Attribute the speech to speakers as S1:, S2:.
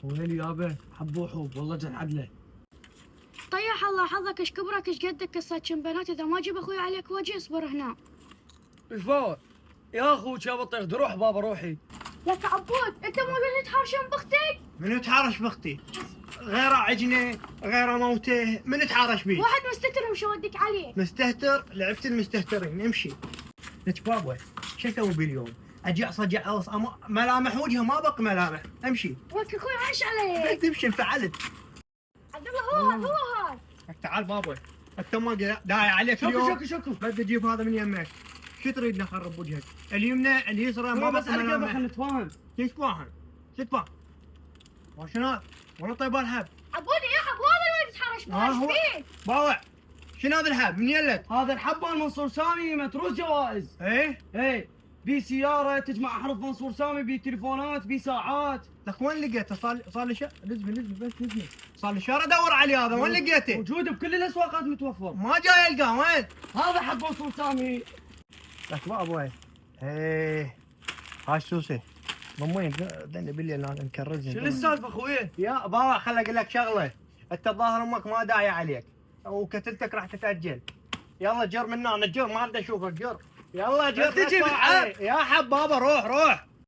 S1: ويلي يابا حبوحو والله جت عدله.
S2: طيح الله حظك، ايش كبرك ايش قدك كسات بنات، اذا ما اجيب اخوي عليك وجه اصبر هنا.
S1: ايش فوق؟ يا اخوك يا بطيخ روح بابا روحي.
S2: لك عبود انت مو اللي تحارشون باختك؟
S3: من يتحارش باختي؟ غير عجنه غير موته، من يتحارش بيه؟
S2: واحد مستتر وشو ودك عليه؟
S3: مستهتر؟ لعبت المستهترين، امشي. لك بابا شو اسوي باليوم؟ اجي اصجع ملامح وجهه ما بق ملامح، امشي.
S2: لك اخوي عاش عليك.
S3: تمشي انفعلت.
S2: عبد الله هو هذا.
S3: تعال بابا انت ما داعي عليك
S1: شوفوا
S3: اليوم.
S1: شوفوا
S3: بدي اجيب هذا من يمك. شو تريد نخرب وجهك؟ اليمنى اليسرى ما
S1: بس
S3: بق
S1: عليك يابا
S3: ملامح.
S1: خلينا نتفاهم.
S3: كيف تفاهم؟ شو تفاهم؟ شنو؟ والله طيب الحب.
S2: عبود يا حب هذا اللي تحارش
S3: ها هو
S2: ايش فيك؟
S3: باوع. شنو هذا الحب؟ من يلك؟
S1: هذا الحب مال منصور سامي متروس جوائز.
S3: ايه
S1: بي سياره تجمع احرف منصور سامي، بي تليفونات، بي ساعات.
S3: لك وين لقيته؟ صار لي لزمه بس لزمه. صار لي شهر ادور عليه، هذا وين لقيته؟
S1: موجود بكل الاسواقات متوفر.
S3: ما جاي القاه، وين؟
S1: هذا حب منصور سامي.
S3: لك بابا ايه هاي سوسي ضمين دني بالليل نكرزني.
S1: شنو السالفه اخوي؟
S3: يا بابا خل اقول لك شغله، انت الظاهر امك ما داعي عليك وكتلتك راح تتاجل. يلا جر من هنا، جر ما اريد اشوفك، جر يلا جر.
S1: بس تجي بالحب.
S3: يا حب بابا روح